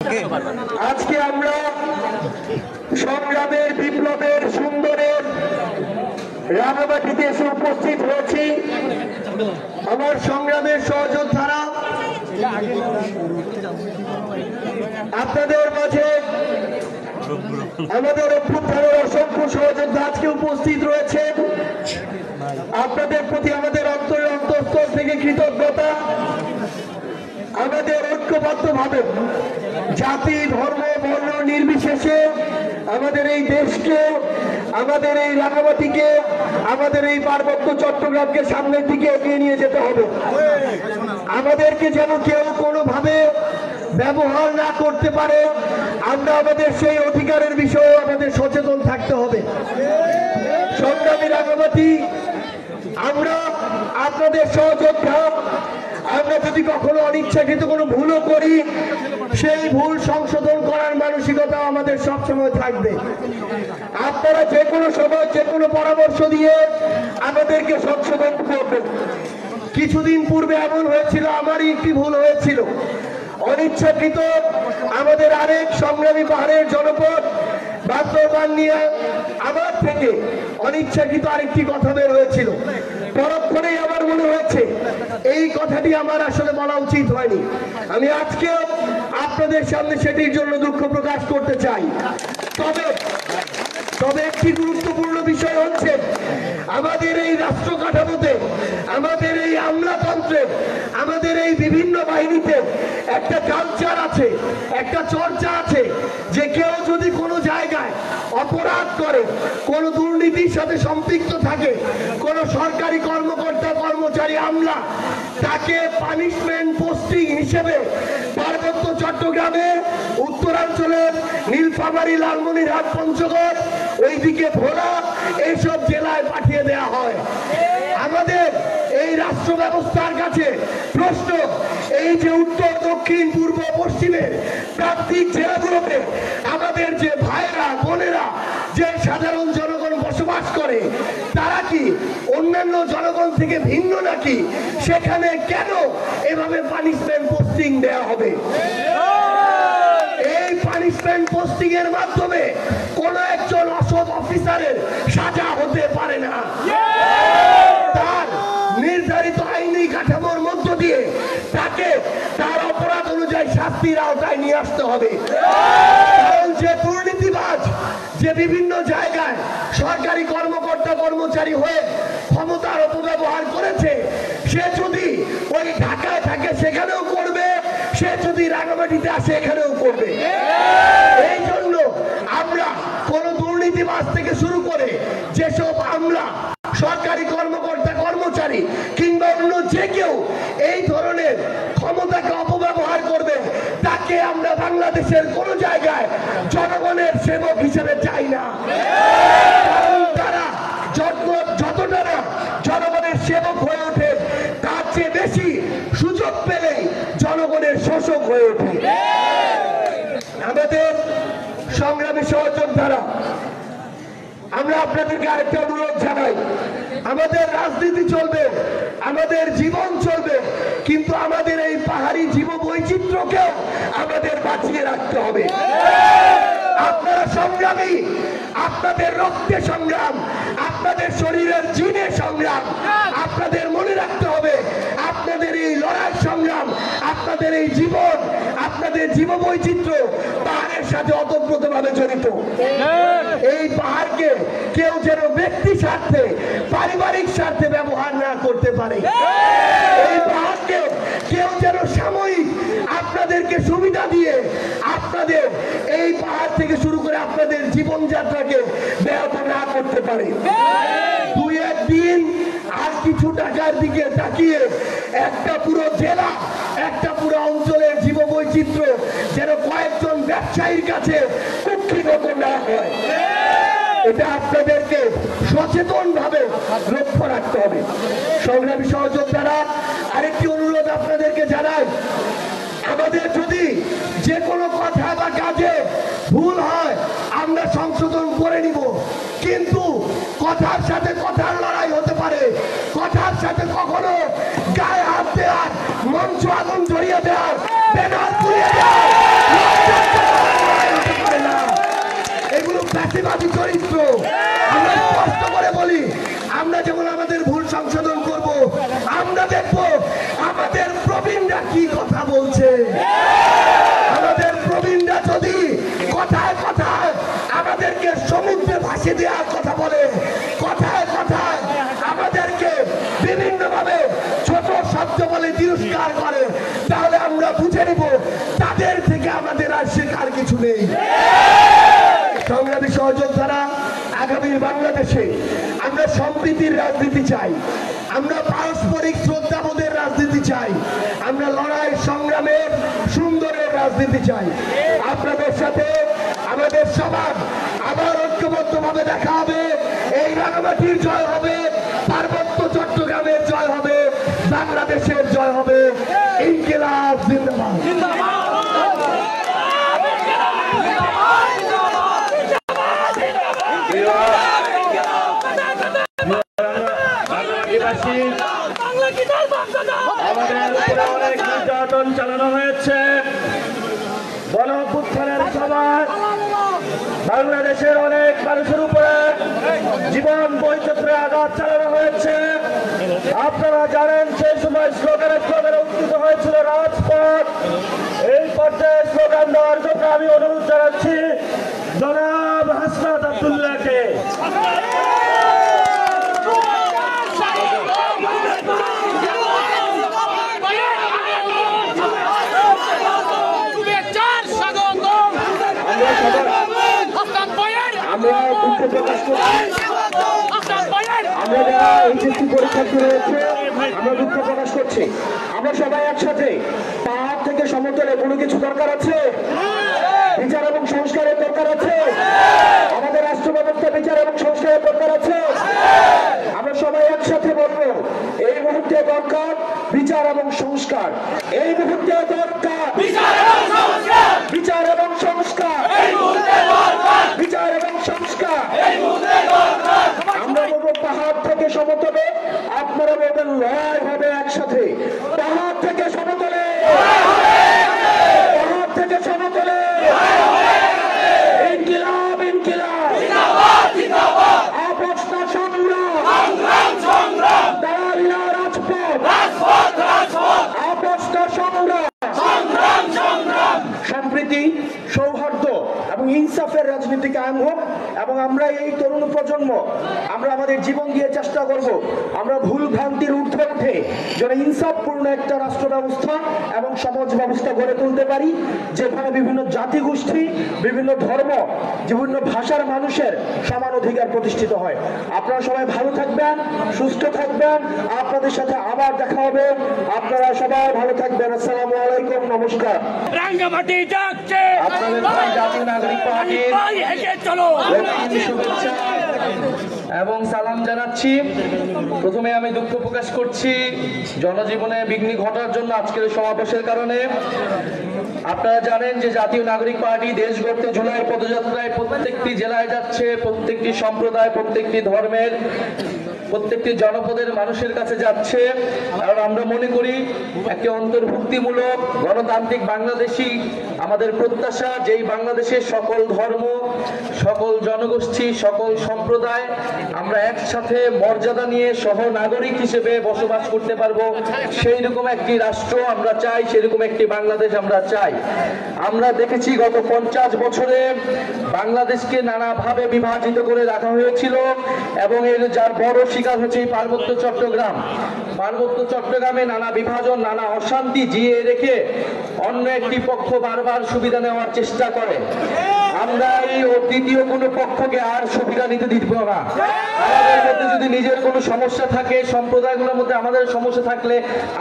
আজকে আমরা সংগ্রামের বিপ্লবের সুন্দরের রাঙামাটিতে এসে উপস্থিত হয়েছি। আমার সংগ্রামের সহযোদ্ধারা আপনাদের মাঝে আমাদের অভ্যুত্থানের অসংখ্য সহযোদ্ধা আজকে উপস্থিত রয়েছে। আপনাদের প্রতি আমাদের অন্তরের অন্তঃস্থল থেকে কৃতজ্ঞতা। আমাদের ঐক্যবদ্ধভাবে জাতি ধর্ম বর্ণ নির্বিশেষে আমাদের এই দেশকে, আমাদের এই রাঙামাটিকে, আমাদের এই পার্বত্য চট্টগ্রামকে সামনের দিকে এগিয়ে নিয়ে যেতে হবে। আমাদেরকে যেন কেউ কোনোভাবে ব্যবহার না করতে পারে, আমরা আমাদের সেই অধিকারের বিষয়ে আমাদের সচেতন থাকতে হবে। সংগ্রামী রাঙামাটি, আমরা আপনাদের সহযোদ্ধা। আমরা যদি কখনো অনিচ্ছাকৃত কোনো ভুলও করি, সেই ভুল সংশোধন করার মানসিকতা আমাদের সবসময় থাকবে। আপনারা যে কোনো সময় যে কোনো পরামর্শ দিয়ে আমাদেরকে সংশোধন করবেন। কিছুদিন পূর্বে এমন হয়েছিল, আমারই একটি ভুল হয়েছিল। অনিচ্ছাকৃত আমাদের আরেক সংগ্রামী পাহাড়ের জনপদ বান্দরবান নিয়ে আমার থেকে অনিচ্ছাকৃত আরেকটি কথা বের হয়েছিল। পরক্ষণেই আমার মনে হয়েছে এই কথাটি আমার আসলে বলা উচিত হয়নি। আমি আজকে আপনাদের সামনে সেটির জন্য দুঃখ প্রকাশ করতে চাই। তবে একটি গুরুত্বপূর্ণ বিষয় হচ্ছে, আমাদের এই রাষ্ট্র কাঠামোতে, আমাদের এই আমলাতন্ত্রে, আমাদের এই বিভিন্ন বাহিনীতে একটা কালচার আছে, একটা চর্চা আছে যে কেউ যদি কোনো জায়গায় অপরাধ করে, কোনো দুর্নীতির সাথে সম্পৃক্ত থাকে, কোনো সরকারি কর্মকর্তা কর্মচারী আমলা, তাকে পানিশমেন্ট পোস্টিং হিসেবে পার্বত্য চট্টগ্রামে, উত্তরাঞ্চলের নীলফামারী, লালমনিরহাট, পঞ্চগড়, ওইদিকে ভোলা, এইসব জেলায় পাঠিয়ে দেওয়া হয়। আমাদের এই রাষ্ট্র ব্যবস্থার কাছে প্রশ্ন, এই যে উত্তর দক্ষিণ পূর্ব পশ্চিমের প্রান্তিক জেলাগুলোতে আমাদের যে ভাইরা বোনেরা, যে সাধারণ জনগণ বসবাস করে, তারা কি অন্যান্য জনগণ থেকে ভিন্ন নাকি? সেখানে কেন এভাবে পানিশমেন্ট পোস্টিং দেওয়া হবে? এই পানিশমেন্ট পোস্টিং এর মাধ্যমে কোন একজন অসৎ অফিসারের সাজা হতে পারে না। তার নির্ধারিত আইনি কাঠামোর মধ্য দিয়ে তাকে তার অপরাধ অনুযায়ী শাস্তির আওতায় নিয়ে আসতে হবে। কারণ যে দুর্নীতিবাজ, যে বিভিন্ন জায়গায় সরকারি কর্মকর্তা কর্মচারী হয়ে ক্ষমতার অপব্যবহার করেছে, সে যদি ওই ঢাকায় থাকে সেখানেও করবে, সে যদি রাঙামাটিতে আসে এখানেও করবে। এই জন্য আমরা কোন দুর্নীতিবাজ থেকে শুরু করে যেসব আমলা, সরকারি কর্মকর্তা কর্মচারী কিংবা অন্য যে কেউ এই ধরনের ক্ষমতাকে অপব্যবহার করবে, তাকে আমরা বাংলাদেশের কোন জায়গায় জনগণের সেবক হিসেবে চাই না। কারণ তারা যতটা না জনগণের সেবক হয়ে ওঠে, তার চেয়ে বেশি সুযোগ পেলেই জনগণের শোষক হয়ে ওঠে। আমাদের সংগ্রামী সহযোদ্ধারা, আমরা আপনাদেরকে আরেকটা অনুরোধ জানাই, আমাদের রাজনীতি চলবে, আমাদের জীবন চলবে, কিন্তু আমাদের এই পাহাড়ি জীব বৈচিত্র্যকেও আমাদের বাঁচিয়ে রাখতে হবে। আপনারা সংগ্রামী, আপনাদের রক্তে সংগ্রাম, আপনাদের শরীরের জিনে সংগ্রাম। আপনাদের মনে রাখতে হবে, আপনাদের এই লড়াই সংগ্রাম, আপনাদের এই জীবন, আপনাদের জীব বৈচিত্র্য পাহাড়ের সাথে ওতপ্রোতভাবে জড়িত। এই পাহাড়কে কেউ যেন ব্যক্তি স্বার্থে, পারিবারিক স্বার্থে ব্যবহার না করতে পারে। এই পাহাড়কে কেউ যেন সাময়িক আপনাদেরকে সুবিধা দিয়ে আপনাদের এই পাহাড় থেকে শুরু করে আপনাদের জীবনযাত্রাকে ব্যাহত না করতে পারে। দুই একদিন আর কিছু টাকার দিকে তাকিয়ে একটা পুরো জেলা, একটা পুরো অঞ্চলের জীব বৈচিত্র্য যেন কয়েকজন ব্যবসায়ীর কাছে কুক্ষিগত না হয়, এটা আপনাদেরকে সচেতন ভাবে লক্ষ্য রাখতে হবে। সংগ্রামী সহযোদ্ধারা, আরেকটি অনুরোধ আপনাদেরকে জানাই, আমাদের যদি যে কোনো কথা বা কাজে ভুল হয় আমরা সংশোধন করে নিব, কিন্তু কথার সাথে কথার লড়াই হতে পারে। কথার সাথে কখনো গায়ে হাত দেওয়ার, মঞ্চ আগুন জড়িয়ে দেওয়ার, ব্যানার পুড়িয়ে দেওয়ার আমাদের রাষ্ট্রে আর কিছু নেই। সংগ্রামী সহযোদ্ধারা, আগামীর বাংলাদেশে আমরা সম্প্রীতির রাজনীতি চাই, আমরা পারস্পরিক শ্রদ্ধাবোধের রাজনীতি চাই, আমরা লড়াই সংগ্রামের সুন্দরের রাজনীতি চাই। আপনাদের সাথে আমাদের সবার আবার ঐক্যবদ্ধভাবে দেখা হবে। এই রাঙামাটির জয় হবে, পার্বত্য চট্টগ্রামের জয় হবে, বাংলাদেশের জয় হবে। ইনকিলাব জিন্দাবাদ। আমাদের উপরে অনেক নির্যাতন চালানো হয়েছে। গণ অভ্যুত্থানের সময় বাংলাদেশের অনেক মানুষের উপরে জীবন বৈচিত্র্যে আঘাত চালানো হয়েছে। আপনারা জানেন সেই সময় স্লোগানে উত্থিত হয়েছিল রাজপথ। এই পর্যায়ে স্লোগান দেওয়ার জন্য আমি অনুরোধ জানাচ্ছি জনাব হাসনাত আব্দুল্লাহকে। আমরা দুঃখ প্রকাশ করছি, আমরা যারা এইচএসসি পরীক্ষার্থী রয়েছে আমরা দুঃখ প্রকাশ করছি। আমরা সবাই একসাথে পাহাড় থেকে সমতলে কোনো কিছু দরকার আছে, বিচার এবং সংস্কারের দরকার আছে, আমাদের রাষ্ট্র ব্যবস্থা বিচার এবং সংস্কারের দরকার আছে। আমরা সবাই একসাথে বলবো এই মুহূর্তে দরকার বিচার এবং সংস্কার, এই মুহূর্তে দরকার বিচার এবং সংস্কার, বিচার এবং সংস্কার, বিচার এবং সংস্কার। আমরা বলবো পাহাড় থেকে সমতলে, আপনারা বলবেন লড়াই হবে একসাথে। পাহাড় থেকে সমতলে, পাহাড় থেকে সমতলে, ইনকিলাব ইনকিলাব, আপোষ না সংগ্রাম, দাঁড়াবি না রাজপথ, আপোষ না সংগ্রাম। সম্প্রীতি, সৌহার্দ্য এবং ইনসাফের রাজনীতি কায়েম হোক এবং আমরা এই তরুণ প্রজন্ম আমরা আমাদের জীবন দিয়ে চেষ্টা করব আমরা ভুল ভ্রান্তির ঊর্ধ্বে উঠে যেন ইনসাফপূর্ণ একটা রাষ্ট্র ব্যবস্থা এবং সমাজ ব্যবস্থা গড়ে তুলতে পারি, যেখানে বিভিন্ন জাতিগোষ্ঠী, বিভিন্ন ধর্ম, বিভিন্ন ভাষার মানুষের সমান অধিকার প্রতিষ্ঠিত হয়। আপনারা সবাই ভালো থাকবেন, সুস্থ থাকবেন, আপনাদের সাথে আবার দেখা হবে। আপনারা সবাই ভালো থাকবেন। আসসালামু আলাইকুম, নমস্কার। রাঙ্গামাটি যাচ্ছে আপনাদের জাতীয় নাগরিক পার্টির শুভেচ্ছা এবং সালাম জানাচ্ছি। প্রথমে আমি দুঃখ প্রকাশ করছি জনজীবনে বিঘ্ন ঘটার জন্য আজকের সমাবেশের কারণে। আপনারা জানেন যে জাতীয় নাগরিক পার্টি দেশ গড়তে জুলাই পদযাত্রায় প্রত্যেকটি জেলায় যাচ্ছে, প্রত্যেকটি সম্প্রদায়, প্রত্যেকটি ধর্মের, প্রত্যেকটি জনপদের মানুষের কাছে যাচ্ছে। কারণ আমরা মনে করি একটি অন্তর্ভুক্তিমূলক গণতান্ত্রিক বাংলাদেশী আমাদের প্রত্যাশা, যেই বাংলাদেশের সকল ধর্ম, সকল জনগোষ্ঠী, সকল সম্প্রদায় আমরা একসাথে মর্যাদা নিয়ে সহ নাগরিক হিসেবে বসবাস করতে পারবো, সেই রকম একটি রাষ্ট্র আমরা চাই, সেরকম একটি বাংলাদেশ আমরা চাই। আমরা দেখেছি গত 50 বছরে বাংলাদেশকে নানাভাবে বিভাজিত করে রাখা হয়েছিল এবং এর যার বড় শিকার হচ্ছে এই পার্বত্য চট্টগ্রাম। পার্বত্য চট্টগ্রামে নানা বিভাজন, নানা অশান্তি জিয়ে রেখে অন্য একটি পক্ষ বারবার সুবিধা নেওয়ার চেষ্টা করে। আমরা এই তৃতীয় কোনো পক্ষকে আর সুবিধা নিতে দিব না। আমাদের মধ্যে যদি নিজের কোনো সমস্যা থাকে, সম্প্রদায়গুলোর মধ্যে আমাদের সমস্যা থাকলে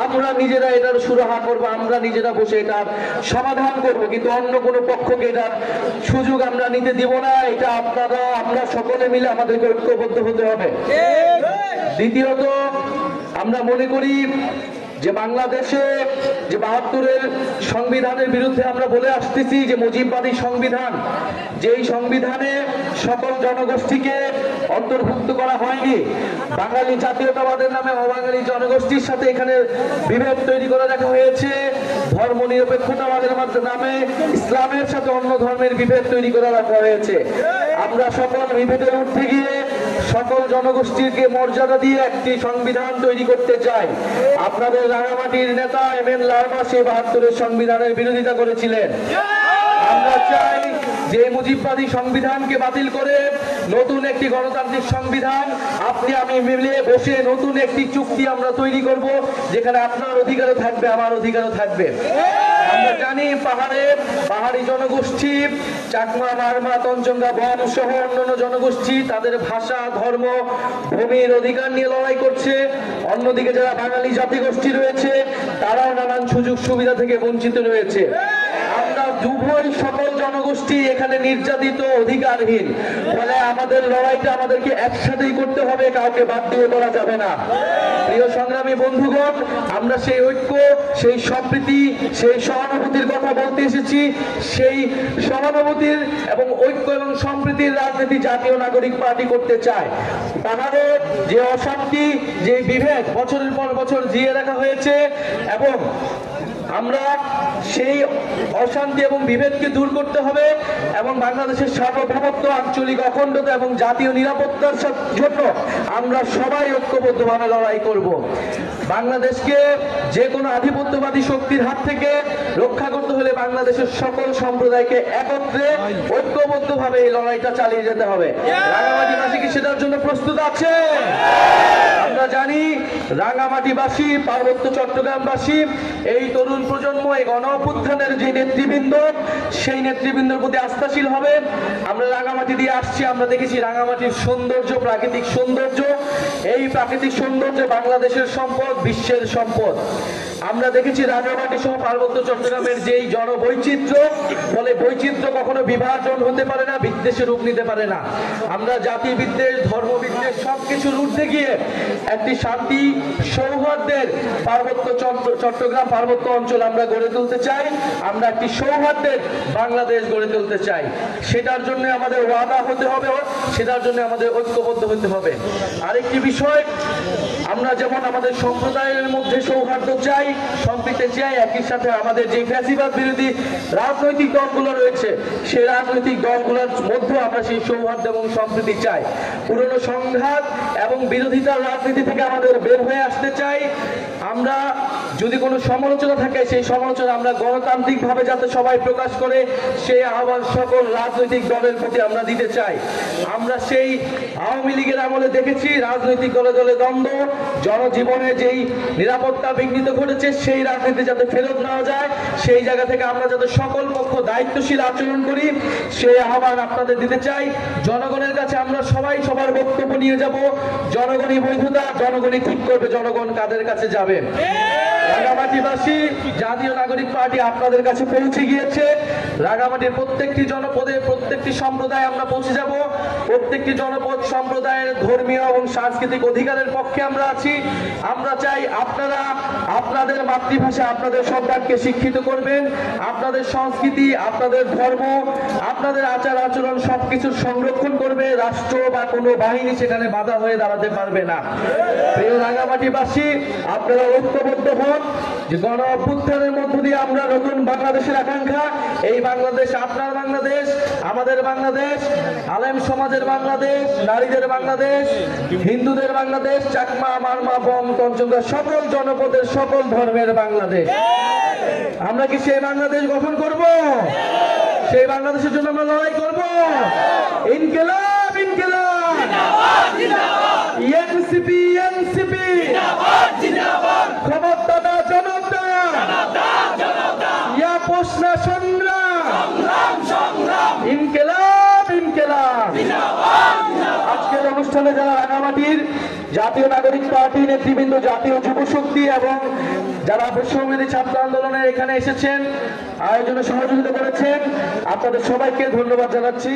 আমরা নিজেরা এটার সুরাহা করবো, আমরা নিজেরা বসে এটার সমাধান করব, কিন্তু অন্য কোনো পক্ষকে এটার সুযোগ আমরা নিতে দিব না। এটা আপনারা আমরা সকলে মিলে আমাদেরকে ঐক্যবদ্ধ হতে হবে। দ্বিতীয়ত, আমরা মনে করি যে বাংলাদেশে যে 72-এর সংবিধানের বিরুদ্ধে আমরা বলে আসতেছি যে মুজিববাদী সংবিধান, যেই সংবিধানে সকল জনগোষ্ঠীকে অন্তর্ভুক্ত করা হয়নি, বাঙালি জাতীয়তাবাদের নামে অবাঙালি জনগোষ্ঠীর সাথে এখানে বিভেদ তৈরি করে রাখা হয়েছে, ধর্ম নিরপেক্ষতাবাদের নামে ইসলামের সাথে অন্য ধর্মের বিভেদ তৈরি করে রাখা হয়েছে। আমরা সকল বিভেদের ঊর্ধ্বে গিয়ে সকল জনগোষ্ঠীকে মর্যাদা দিয়ে একটি সংবিধান তৈরি করতে চাই। আপনাদের রাঙামাটির নেতা এম.এন. লারমা সেই 72-এর সংবিধানের বিরোধিতা করেছিলেন। আমরা চাই যে মুজিববাদী সংবিধানকে বাতিল করে নতুন একটি গণতান্ত্রিক সংবিধান আপনি আমি মিলে বসে নতুন একটি চুক্তি আমরা তৈরি করব, যেখানে আপনার অধিকারও থাকবে, আমার অধিকারও থাকবে। আমরা জানি পাহাড়ি জনগোষ্ঠী চাকমা, মারমা, তঞ্চঙ্গা, বন সহ অন্যান্য জনগোষ্ঠী তাদের ভাষা, ধর্ম, ভূমির অধিকার নিয়ে লড়াই করছে। অন্যদিকে যারা বাঙালি জাতিগোষ্ঠী রয়েছে তারাও নানান সুযোগ সুবিধা থেকে বঞ্চিত রয়েছে। আমরা উভয় সকল জনগোষ্ঠী এখানে নির্যাতিত, অধিকারহীন। ফলে আমাদের লড়াইটা আমাদেরকে একসাথেই করতে হবে, কাউকে বাদ দিয়ে করা যাবে না। প্রিয় সংগ্রামী বন্ধুগণ, আমরা সেই ঐক্য, সেই সম্প্রীতি, সেই সহানুভূতির কথা বলতে এসেছি। সেই সহানুভূতির এবং ঐক্য এবং সম্প্রীতির রাজনীতি জাতীয় নাগরিক পার্টি করতে চায়। তাহলে যে অশান্তি, যে বিভেদ বছরের পর বছর জিয়ে রাখা হয়েছে এবং আমরা সেই অশান্তি এবং বিভেদকে দূর করতে হবে এবং বাংলাদেশের সার্বভৌমত্ব, আঞ্চলিক অখণ্ডতা এবং জাতীয় নিরাপত্তার জন্য আমরা সবাই ঐক্যবদ্ধভাবে লড়াই করব। বাংলাদেশকে যে কোনো আধিপত্যবাদী শক্তির হাত থেকে রক্ষা করতে হলে বাংলাদেশের সকল সম্প্রদায়কে একত্রে ঐক্যবদ্ধভাবে এই লড়াইটা চালিয়ে যেতে হবে। রাঙামাটিবাসী কি সেটার জন্য প্রস্তুত আছে? আমরা জানি রাঙামাটিবাসী, পার্বত্য চট্টগ্রামবাসী, এই তরুণ প্রজন্ম, এই গণ অভ্যুত্থানের যে নেতৃবৃন্দ, সেই নেতৃবৃন্দের প্রতি আস্থাশীল হবে। আমরা রাঙামাটি দিয়ে আসছি, আমরা দেখেছি রাঙামাটির সৌন্দর্য, প্রাকৃতিক সৌন্দর্য। এই প্রাকৃতিক সৌন্দর্য বাংলাদেশের সম্পদ, বিশ্বের সম্পদ। আমরা দেখেছি রাঙামাটি সহ পার্বত্য চট্টগ্রামের যেই জনবৈচিত্র্য, ফলে বৈচিত্র্য কখনো বিভাজন হতে পারে না, বিদ্বেষের রূপ নিতে পারে না। আমরা জাতি বিদ্বেষ, ধর্ম বিদ্বেষ সবকিছুর ঊর্ধ্বে গিয়ে একটি শান্তি সৌহার্দ্যের চট্টগ্রাম পার্বত্য অঞ্চল আমরা গড়ে তুলতে চাই। আমরা একটি সৌহার্দ্যের বাংলাদেশ গড়ে তুলতে চাই। সেটার জন্য আমাদের ওয়াদা হতে হবে, সেটার জন্য আমাদের ঐক্যবদ্ধ হতে হবে। আরেকটি বিষয়, আমরা যেমন আমাদের সম্প্রদায়ের মধ্যে সৌহার্দ্য চাই, সম্প্রীতি চাই, একই সাথে আমাদের যে ফ্যাসিবাদ বিরোধী রাজনৈতিক দলগুলো রয়েছে সেই রাজনৈতিক দলগুলোর মধ্যে আমরা সেই সৌহার্দ্য এবং সম্প্রীতি চাই। পুরনো সংঘাত এবং বিরোধিতার রাজনীতি থেকে আমাদের বের হয়ে আসতে চাই। আমরা যদি কোনো সমালোচনা থাকে, সেই সমালোচনা আমরা গণতান্ত্রিকভাবে যাতে সবাই প্রকাশ করে, সেই আহ্বান সকল রাজনৈতিক দলের প্রতি আমরা দিতে চাই। আমরা সেই আওয়ামী লীগের আমলে দেখেছি রাজনৈতিক দলে দলে দ্বন্দ্ব, জনজীবনে যেই নিরাপত্তা বিঘ্নিত ঘটেছে, সেই রাজনীতি যাতে ফেরত নেওয়া যায়, সেই জায়গা থেকে আমরা যাতে সকল পক্ষ দায়িত্বশীল আচরণ করি, সেই আহ্বান আপনাদের দিতে চাই। জনগণের কাছে আমরা সবাই সবার বক্তব্য নিয়ে যাব। জনগণই বৈধতা, জনগণই ঠিক করবে জনগণ কাদের কাছে যাবে। রাঙামাটিবাসী, জাতীয় নাগরিক পার্টি আপনাদের কাছে পৌঁছে গিয়েছে। রাঙামাটির প্রত্যেকটি জনপদে, প্রত্যেকটি সম্প্রদায় আমরা পৌঁছে যাব। প্রত্যেকটি জনপদ সম্প্রদায়ের ধর্মীয় এবং সাংস্কৃতিক অধিকারের পক্ষে আমরা আছি। আমরা চাই আপনারা আপনাদের মাতৃভাষা আপনাদের সন্তানকে শিক্ষিত করবেন, আপনাদের সংস্কৃতি, আপনাদের ধর্ম, আপনাদের আচার আচরণ সবকিছুর সংরক্ষণ করবে। রাষ্ট্র বা কোনো বাহিনী সেখানে বাধা হয়ে দাঁড়াতে পারবে না। প্রিয় রাঙামাটিবাসী, আপনারা ঐক্যবদ্ধ হন যে গণ অভ্যুত্থানের মধ্য দিয়ে আমরা নতুন বাংলাদেশের আকাঙ্ক্ষা, এই বাংলাদেশ আপনার বাংলাদেশ, আমাদের বাংলাদেশ, আলেম সমাজের বাংলাদেশ, নারীদের বাংলাদেশ, হিন্দুদের বাংলাদেশ, চাকমা, মারমা, বং, তঞ্চঙ্গা সকল জনপদের সকল ধর্মের বাংলাদেশ। আমরা কি সেই বাংলাদেশ গঠন করব? সেই বাংলাদেশের জন্য আমরা লড়াই করব। ইনকিলাব, ইনকিলাব, এনসিপি, এনসিপি, ক্ষমতাটা জনতা, ইয়া প্রশ্ন সংগ্রাম, ইনকিলাব, ইনকিলাব। আজকের অনুষ্ঠানে যারা রাঙামাটির জাতীয় নাগরিক পার্টি নেতৃবৃন্দ, জাতীয় যুব শক্তি এবং যারা বৈষম্যবিরোধী ছাত্র আন্দোলনে এখানে এসেছেন, আয়োজনে সহযোগিতা করেছেন, আপনাদের সবাইকে ধন্যবাদ জানাচ্ছি।